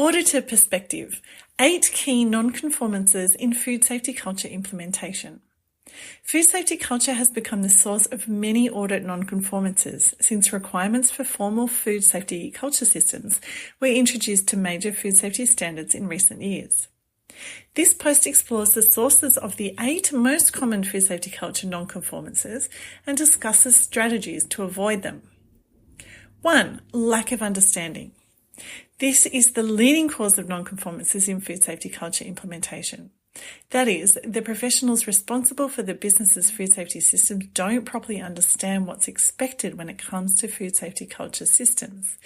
Auditor perspective, 8 key non-conformances in food safety culture implementation. Food safety culture has become the source of many audit non-conformances since requirements for formal food safety culture systems were introduced to major food safety standards in recent years. This post explores the sources of the 8 most common food safety culture non-conformances and discusses strategies to avoid them. 1. Lack of understanding. This is the leading cause of non-conformances in food safety culture implementation. That is, the professionals responsible for the business's food safety systems don't properly understand what's expected when it comes to food safety culture systems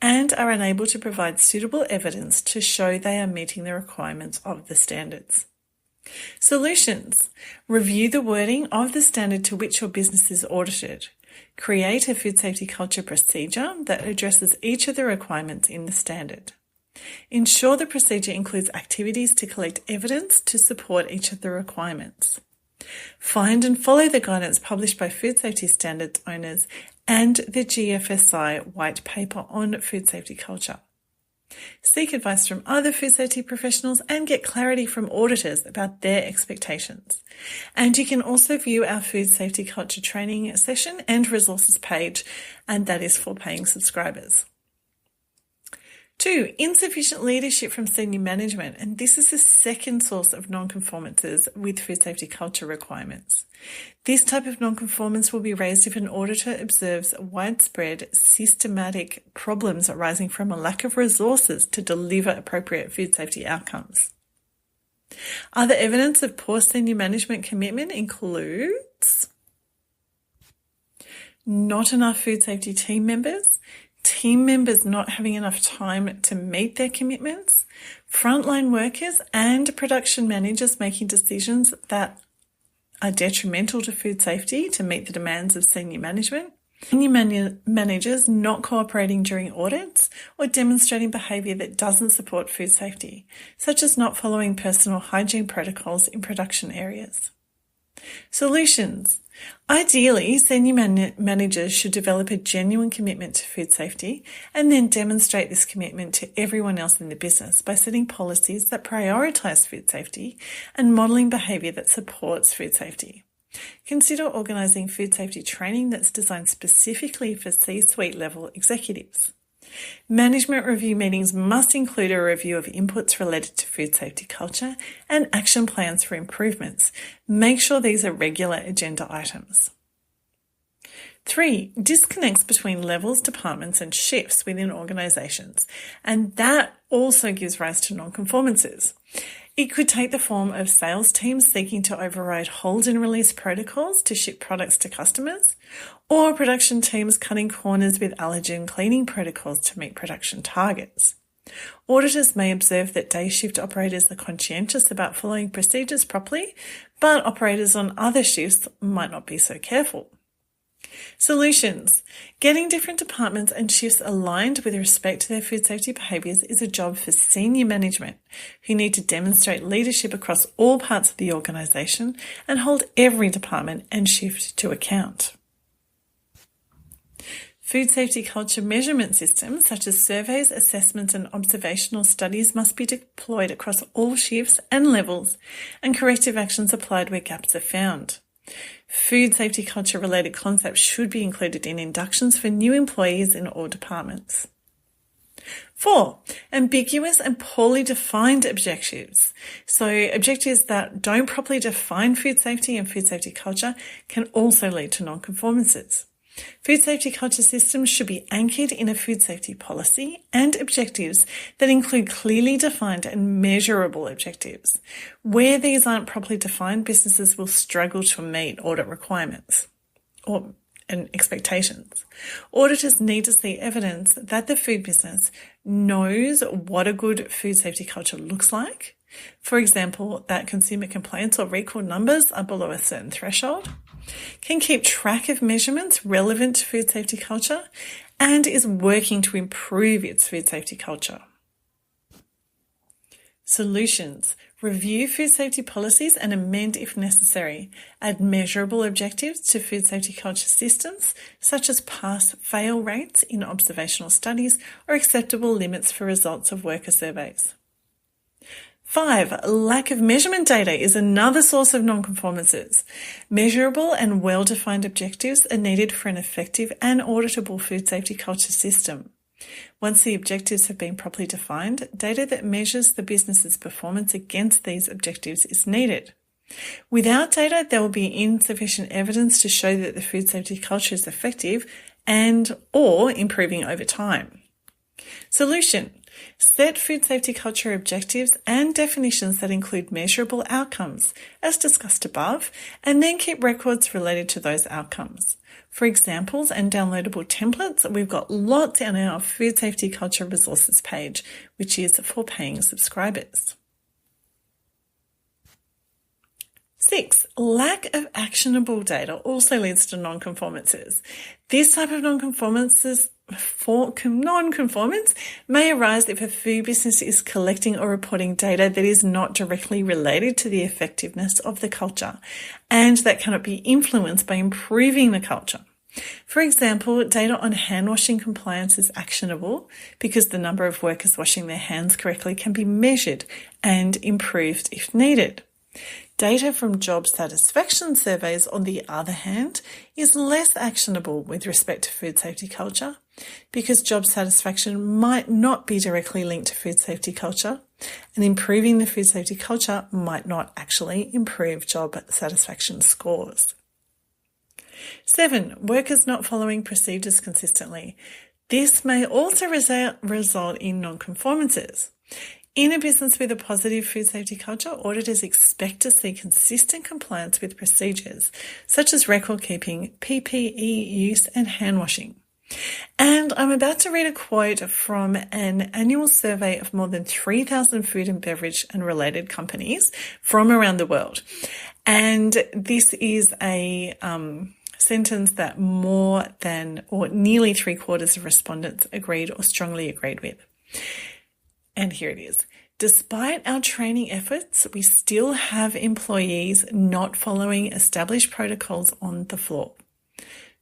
and are unable to provide suitable evidence to show they are meeting the requirements of the standards. Solutions. Review the wording of the standard to which your business is audited. Create a food safety culture procedure that addresses each of the requirements in the standard. Ensure the procedure includes activities to collect evidence to support each of the requirements. Find and follow the guidance published by food safety standards owners and the GFSI white paper on food safety culture. Seek advice from other food safety professionals and get clarity from auditors about their expectations. And you can also view our food safety culture training session and resources page, and that is for paying subscribers. 2. Insufficient leadership from senior management, and this is the second source of non-conformances with food safety culture requirements. This type of non-conformance will be raised if an auditor observes widespread systematic problems arising from a lack of resources to deliver appropriate food safety outcomes. Other evidence of poor senior management commitment includes not enough food safety team members not having enough time to meet their commitments, frontline workers and production managers making decisions that are detrimental to food safety to meet the demands of senior management, senior managers not cooperating during audits or demonstrating behaviour that doesn't support food safety, such as not following personal hygiene protocols in production areas. Solutions. Ideally, senior managers should develop a genuine commitment to food safety and then demonstrate this commitment to everyone else in the business by setting policies that prioritise food safety and modelling behaviour that supports food safety. Consider organising food safety training that's designed specifically for C-suite level executives. Management review meetings must include a review of inputs related to food safety culture and action plans for improvements. Make sure these are regular agenda items. 3. Disconnects between levels, departments and shifts within organisations, and that also gives rise to non-conformances. It could take the form of sales teams seeking to override hold and release protocols to ship products to customers, or production teams cutting corners with allergen cleaning protocols to meet production targets. Auditors may observe that day shift operators are conscientious about following procedures properly, but operators on other shifts might not be so careful. Solutions. Getting different departments and shifts aligned with respect to their food safety behaviours is a job for senior management, who need to demonstrate leadership across all parts of the organisation and hold every department and shift to account. Food safety culture measurement systems such as surveys, assessments and observational studies must be deployed across all shifts and levels, and corrective actions applied where gaps are found. Food safety culture related concepts should be included in inductions for new employees in all departments. 4. Ambiguous and poorly defined objectives. So objectives that don't properly define food safety and food safety culture can also lead to non-conformances. Food safety culture systems should be anchored in a food safety policy and objectives that include clearly defined and measurable objectives. Where these aren't properly defined, businesses will struggle to meet audit requirements and expectations. Auditors need to see evidence that the food business knows what a good food safety culture looks like. For example, that consumer complaints or recall numbers are below a certain threshold, can keep track of measurements relevant to food safety culture, and is working to improve its food safety culture. Solutions. Review food safety policies and amend if necessary. Add measurable objectives to food safety culture systems, such as pass-fail rates in observational studies or acceptable limits for results of worker surveys. 5. Lack of measurement data is another source of non-conformances. Measurable and well-defined objectives are needed for an effective and auditable food safety culture system. Once the objectives have been properly defined, data that measures the business's performance against these objectives is needed. Without data, there will be insufficient evidence to show that the food safety culture is effective and/or improving over time. Solution. Set food safety culture objectives and definitions that include measurable outcomes, as discussed above, and then keep records related to those outcomes. For examples and downloadable templates, we've got lots on our Food Safety Culture Resources page, which is for paying subscribers. 6. Lack of actionable data also leads to non-conformances. This type of non-conformance may arise if a food business is collecting or reporting data that is not directly related to the effectiveness of the culture and that cannot be influenced by improving the culture. For example, data on hand washing compliance is actionable because the number of workers washing their hands correctly can be measured and improved if needed. Data from job satisfaction surveys, on the other hand, is less actionable with respect to food safety culture because job satisfaction might not be directly linked to food safety culture, and improving the food safety culture might not actually improve job satisfaction scores. 7. Workers not following procedures consistently. This may also result in non-conformances. In a business with a positive food safety culture, auditors expect to see consistent compliance with procedures, such as record keeping, PPE use, and hand washing. And I'm about to read a quote from an annual survey of more than 3,000 food and beverage and related companies from around the world. And this is a sentence that more than or nearly 3/4 of respondents agreed or strongly agreed with. And here it is. Despite our training efforts, we still have employees not following established protocols on the floor.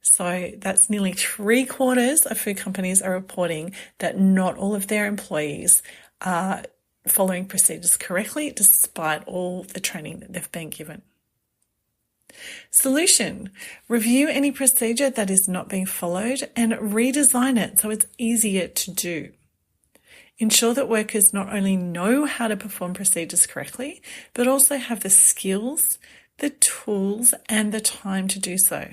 So that's nearly 3/4 of food companies are reporting that not all of their employees are following procedures correctly, despite all the training that they've been given. Solution. Review any procedure that is not being followed and redesign it so it's easier to do. Ensure that workers not only know how to perform procedures correctly, but also have the skills, the tools, and the time to do so.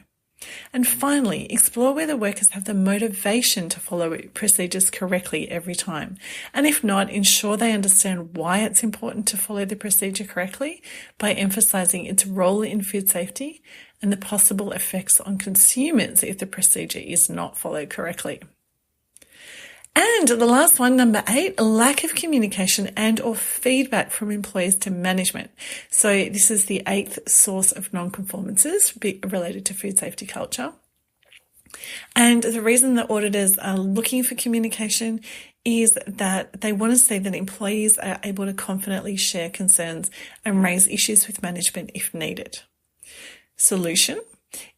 And finally, explore whether workers have the motivation to follow procedures correctly every time. And if not, ensure they understand why it's important to follow the procedure correctly by emphasizing its role in food safety and the possible effects on consumers if the procedure is not followed correctly. And the last one, number 8, lack of communication and or feedback from employees to management. So this is the 8th source of non-conformances related to food safety culture. And the reason that auditors are looking for communication is that they want to see that employees are able to confidently share concerns and raise issues with management if needed. Solution.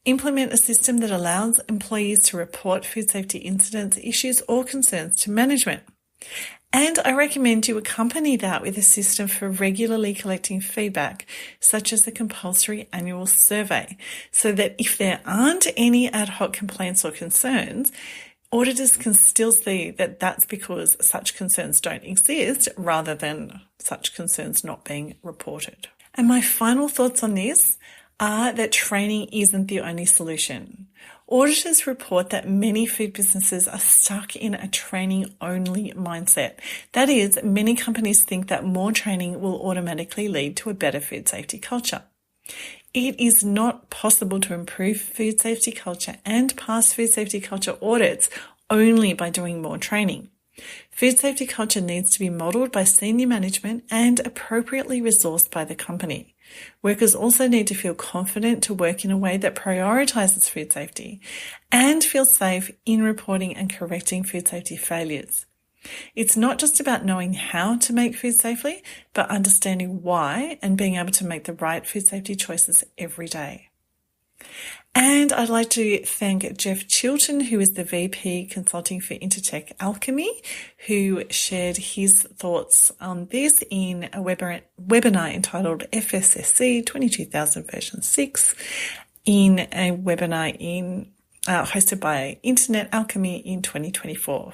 Implement a system that allows employees to report food safety incidents, issues, or concerns to management. And I recommend you accompany that with a system for regularly collecting feedback, such as the compulsory annual survey, so that if there aren't any ad hoc complaints or concerns, auditors can still see that that's because such concerns don't exist rather than such concerns not being reported. And my final thoughts on this are that training isn't the only solution. Auditors report that many food businesses are stuck in a training-only mindset. That is, many companies think that more training will automatically lead to a better food safety culture. It is not possible to improve food safety culture and pass food safety culture audits only by doing more training. Food safety culture needs to be modelled by senior management and appropriately resourced by the company. Workers also need to feel confident to work in a way that prioritises food safety and feel safe in reporting and correcting food safety failures. It's not just about knowing how to make food safely, but understanding why and being able to make the right food safety choices every day. And I'd like to thank Jeff Chilton, who is the VP Consulting for Intertech Alchemy, who shared his thoughts on this in a webinar entitled FSSC 22000 version 6, in a webinar hosted by Internet Alchemy in 2024.